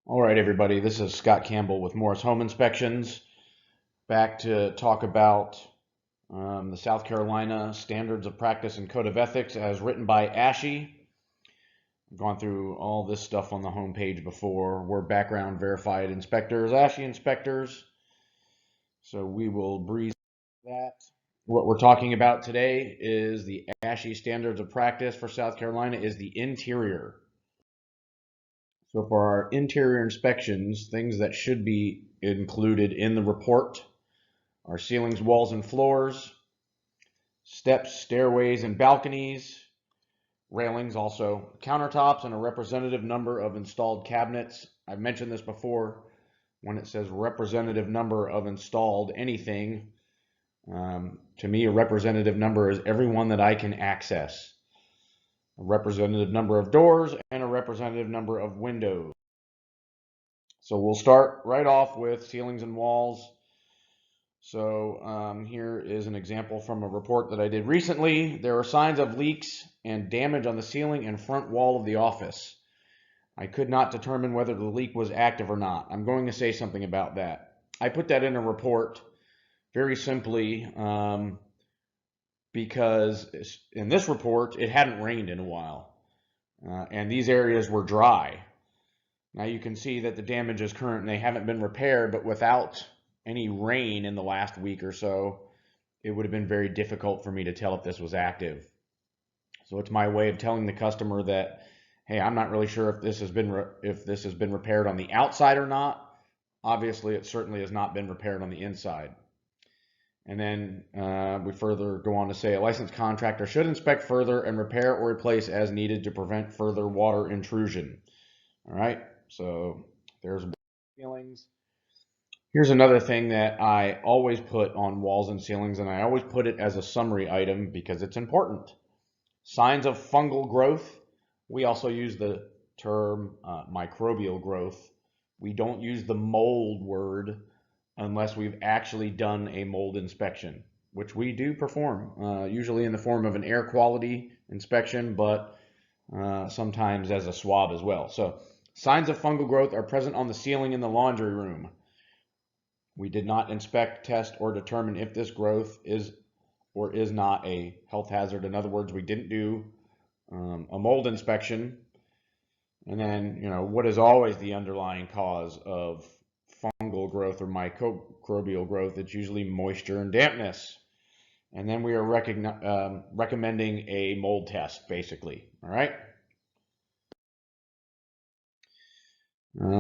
All right, everybody, this is Scott Campbell with Morris Home Inspections, back to talk about the South Carolina Standards of Practice and Code of Ethics as written by ASHI. I've gone through all this stuff on the home page before. We're background verified inspectors, ASHI inspectors, so we will breeze that. What we're talking about today is the ASHI Standards of Practice for South Carolina is the interior. So for our interior inspections, things that should be included in the report are ceilings, walls, and floors, steps, stairways, and balconies, railings, also countertops, and a representative number of installed cabinets. I've mentioned this before. When it says representative number of installed anything, to me, a representative number is everyone that I can access. A representative number of doors and a representative number of windows. So we'll start right off with ceilings and walls. So here is an example from a report that I did recently. There are signs of leaks and damage on the ceiling and front wall of the office. I could not determine whether the leak was active or not. I'm going to say something about that. I put that in a report very simply because in this report, it hadn't rained in a while. And these areas were dry. Now you can see that the damage is current and they haven't been repaired, but without any rain in the last week or so, it would have been very difficult for me to tell if this was active. So it's my way of telling the customer that, hey, I'm not really sure if this has been repaired on the outside or not. Obviously, it certainly has not been repaired on the inside. And then we further go on to say a licensed contractor should inspect further and repair or replace as needed to prevent further water intrusion. All right, so there's ceilings. Here's another thing that I always put on walls and ceilings, and I always put it as a summary item because it's important. Signs of fungal growth. We also use the term microbial growth. We don't use the mold word unless we've actually done a mold inspection, which we do perform, usually in the form of an air quality inspection, but sometimes as a swab as well. So signs of fungal growth are present on the ceiling in the laundry room. We did not inspect, test, or determine if this growth is or is not a health hazard. In other words, we didn't do a mold inspection. And then, what is always the underlying cause of fungal growth or microbial growth? It's usually moisture and dampness. And then we are recommending a mold test, basically. All right.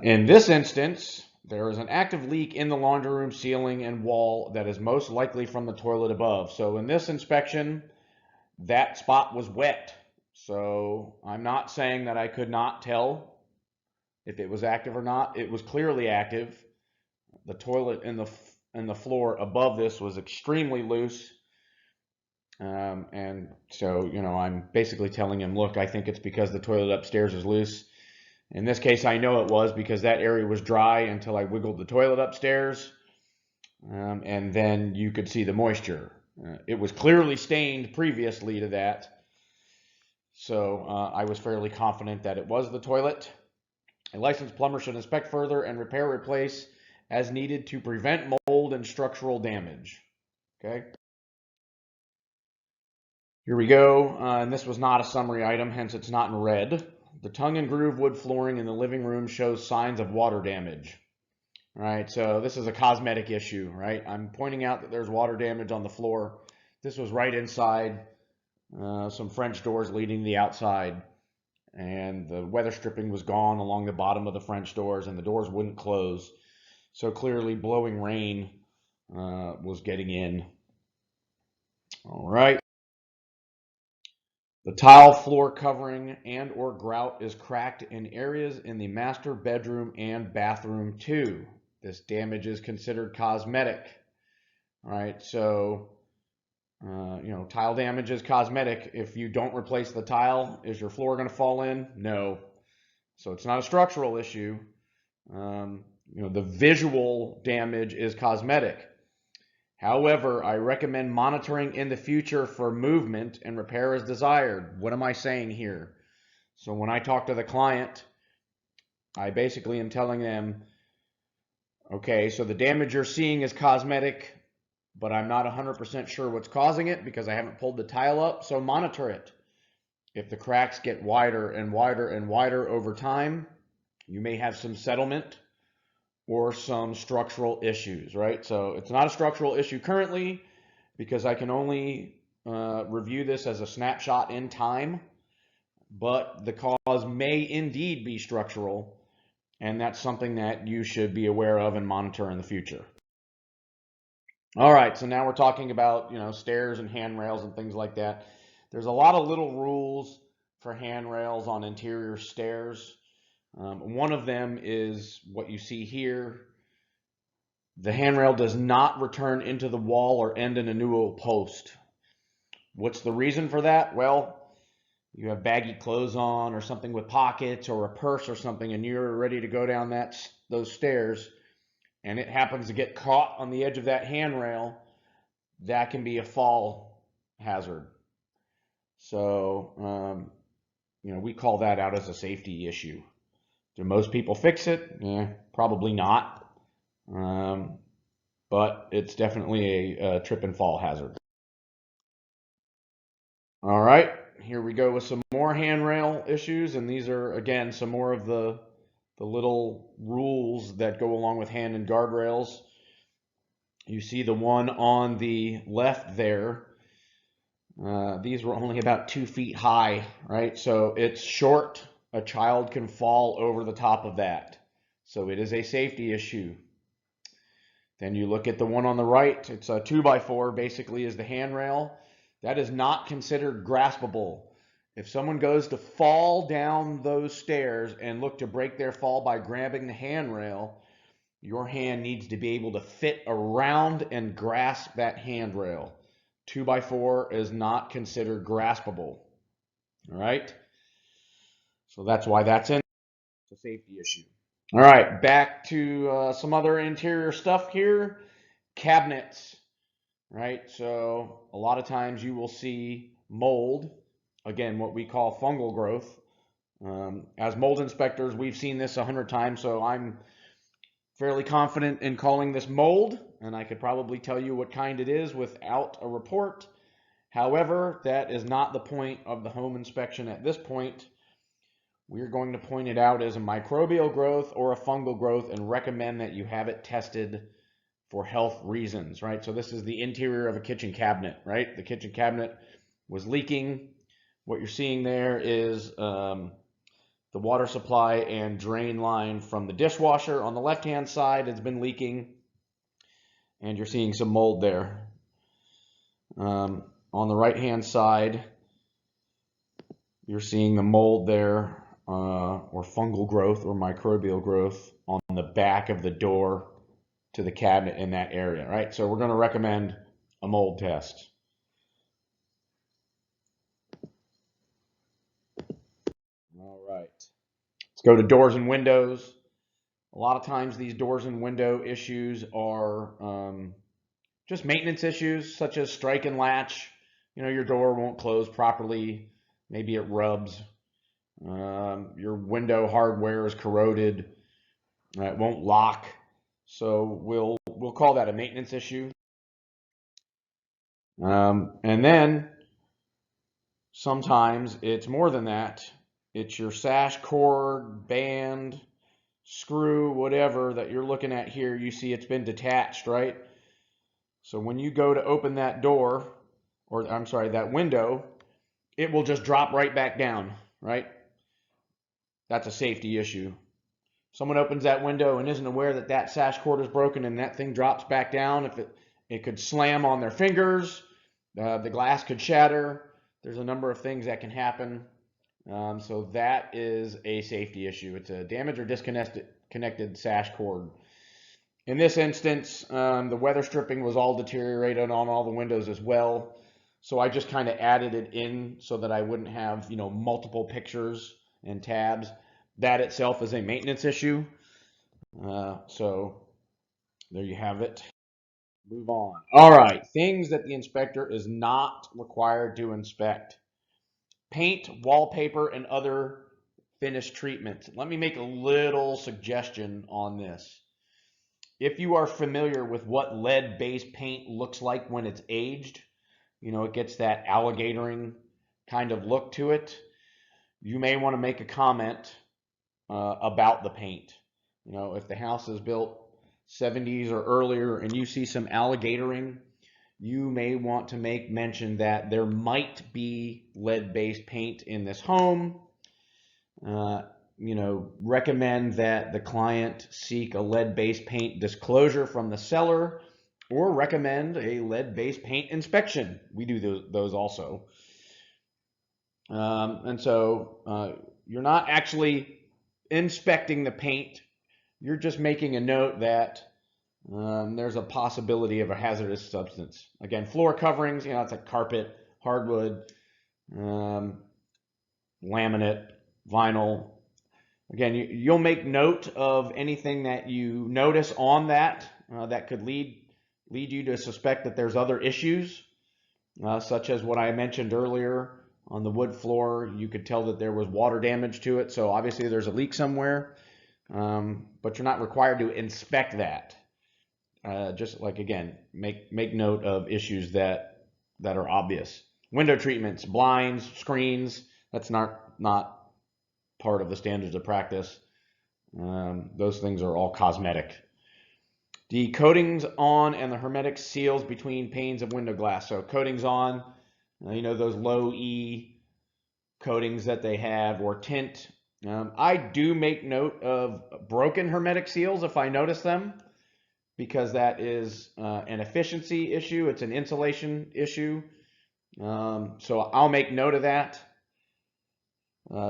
In this instance, there is an active leak in the laundry room ceiling and wall that is most likely from the toilet above. So in this inspection, that spot was wet. So I'm not saying that I could not tell if it was active or not. It was clearly active. The toilet and the floor above this was extremely loose. And so, I'm basically telling him, look, I think it's because the toilet upstairs is loose. In this case, I know it was because that area was dry until I wiggled the toilet upstairs. And then you could see the moisture. It was clearly stained previously to that. So I was fairly confident that it was the toilet. A licensed plumber should inspect further and repair or replace as needed to prevent mold and structural damage. Okay. Here we go. And this was not a summary item, hence it's not in red. The tongue and groove wood flooring in the living room shows signs of water damage. All right, so this is a cosmetic issue, right? I'm pointing out that there's water damage on the floor. This was right inside some French doors leading to the outside, and the weather stripping was gone along the bottom of the French doors, and the doors wouldn't close. So clearly blowing rain was getting in. All right. The tile floor covering and or grout is cracked in areas in the master bedroom and bathroom too. This damage is considered cosmetic. All right, so tile damage is cosmetic. If you don't replace the tile, is your floor going to fall in? No. So it's not a structural issue. The visual damage is cosmetic. However, I recommend monitoring in the future for movement and repair as desired. What am I saying here? So when I talk to the client, I basically am telling them, okay, so the damage you're seeing is cosmetic, but I'm not 100% sure what's causing it because I haven't pulled the tile up, so monitor it. If the cracks get wider and wider and wider over time, you may have some settlement or some structural issues, right? So it's not a structural issue currently because I can only review this as a snapshot in time, but the cause may indeed be structural, and that's something that you should be aware of and monitor in the future. All right, so now we're talking about, stairs and handrails and things like that. There's a lot of little rules for handrails on interior stairs. One of them is what you see here. The handrail does not return into the wall or end in a newel post. What's the reason for that? Well, you have baggy clothes on or something with pockets or a purse or something, and you're ready to go down those stairs, and it happens to get caught on the edge of that handrail. That can be a fall hazard. So, we call that out as a safety issue. Do most people fix it? Probably not. But it's definitely a trip and fall hazard. All right, here we go with some more handrail issues, and these are, again, some more of the little rules that go along with hand and guardrails. You see the one on the left there. These were only about 2 feet high, right? So it's short. A child can fall over the top of that. So it is a safety issue. Then you look at the one on the right. It's a 2x4, basically, is the handrail. That is not considered graspable. If someone goes to fall down those stairs and look to break their fall by grabbing the handrail, your hand needs to be able to fit around and grasp that handrail. 2x4 is not considered graspable. All right? So that's why that's in. It's a safety issue. All right, back to some other interior stuff here. Cabinets, right? So a lot of times you will see mold, again, what we call fungal growth. As mold inspectors, we've seen this 100 times, so I'm fairly confident in calling this mold, and I could probably tell you what kind it is without a report. However, that is not the point of the home inspection at this point. We're going to point it out as a microbial growth or a fungal growth and recommend that you have it tested for health reasons, right? So this is the interior of a kitchen cabinet, right? The kitchen cabinet was leaking. What you're seeing there is the water supply and drain line from the dishwasher on the left-hand side has been leaking, and you're seeing some mold there. On the right-hand side, you're seeing the mold there, or fungal growth or microbial growth on the back of the door to the cabinet in that area, right? So we're going to recommend a mold test. All right. Let's go to doors and windows. A lot of times these doors and window issues are just maintenance issues, such as strike and latch. Your door won't close properly. Maybe it rubs. Your window hardware is corroded. It won't lock. So we'll call that a maintenance issue. And then sometimes it's more than that. It's your sash cord, band, screw, whatever that you're looking at here. You see it's been detached, right? So when you go to open that door, or I'm sorry, that window, it will just drop right back down, right? That's a safety issue. Someone opens that window and isn't aware that that sash cord is broken and that thing drops back down. If it could slam on their fingers, the glass could shatter. There's a number of things that can happen. So that is a safety issue. It's a damaged or disconnected sash cord. In this instance, the weather stripping was all deteriorated on all the windows as well. So I just kind of added it in so that I wouldn't have, multiple pictures and tabs. That itself is a maintenance issue. So there you have it. Move on. All right, things that the inspector is not required to inspect. Paint, wallpaper, and other finish treatment. Let me make a little suggestion on this. If you are familiar with what lead-based paint looks like when it's aged, it gets that alligatoring kind of look to it, you may want to make a comment about the paint. If the house is built 70s or earlier and you see some alligatoring, you may want to make mention that there might be lead-based paint in this home. Recommend that the client seek a lead-based paint disclosure from the seller, or recommend a lead-based paint inspection. We do those also. And so you're not actually inspecting the paint. You're just making a note that there's a possibility of a hazardous substance. Again, floor coverings, it's like carpet, hardwood, laminate, vinyl. Again, you'll make note of anything that you notice on that that could lead you to suspect that there's other issues, such as what I mentioned earlier on the wood floor. You could tell that there was water damage to it, so obviously there's a leak somewhere, but you're not required to inspect that. Just like, again, make note of issues that are obvious. Window treatments, blinds, screens, that's not part of the standards of practice. Those things are all cosmetic. The coatings on and the hermetic seals between panes of window glass. So coatings on, those low E coatings that they have, or tint. I do make note of broken hermetic seals if I notice them, because that is an efficiency issue. It's an insulation issue. So I'll make note of that.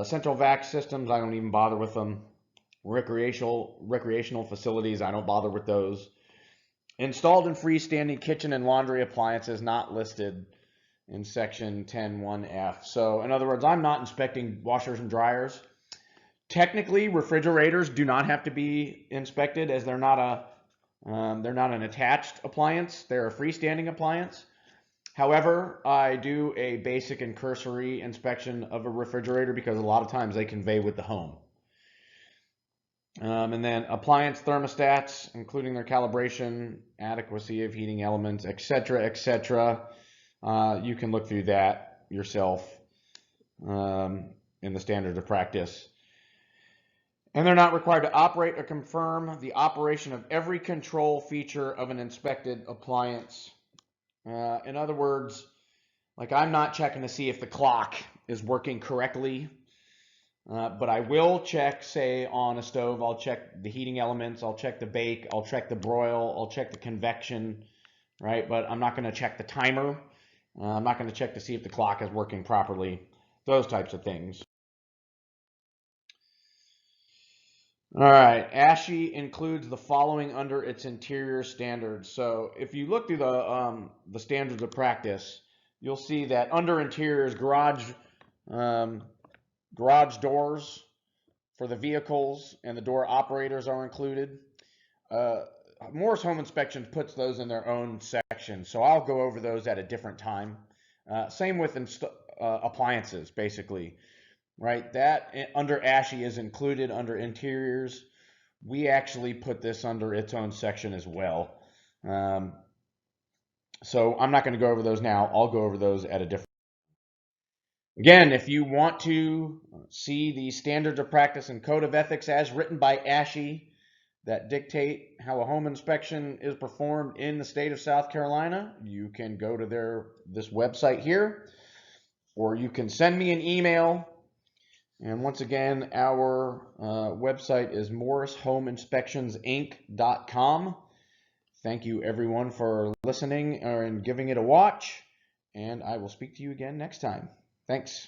Central vac systems, I don't even bother with them. Recreational facilities, I don't bother with those. Installed and freestanding kitchen and laundry appliances not listed in section 10.1F. So in other words, I'm not inspecting washers and dryers. Technically, refrigerators do not have to be inspected, as they're not an attached appliance. They're a freestanding appliance. However, I do a basic and cursory inspection of a refrigerator because a lot of times they convey with the home. And then appliance thermostats, including their calibration, adequacy of heating elements, etc., etc. You can look through that yourself in the standards of practice. And they're not required to operate or confirm the operation of every control feature of an inspected appliance. In other words, like, I'm not checking to see if the clock is working correctly, but I will check, say, on a stove, I'll check the heating elements, I'll check the bake, I'll check the broil, I'll check the convection, right? But I'm not going to check the timer. I'm not going to check to see if the clock is working properly, those types of things. All right, ASHI includes the following under its interior standards. So if you look through the standards of practice, you'll see that under interiors, garage doors for the vehicles and the door operators are included. Morris Home Inspection puts those in their own section, so I'll go over those at a different time. Same with appliances, basically. Right, that under ASHI is included under interiors. We actually put this under its own section as well. So I'm not going to go over those now. I'll go over those at a different. Again, if you want to see the standards of practice and code of ethics as written by ASHI that dictate how a home inspection is performed in the state of South Carolina, you can go to this website here, or you can send me an email. And once again, our website is morrishomeinspectionsinc.com. Thank you, everyone, for listening and giving it a watch. And I will speak to you again next time. Thanks.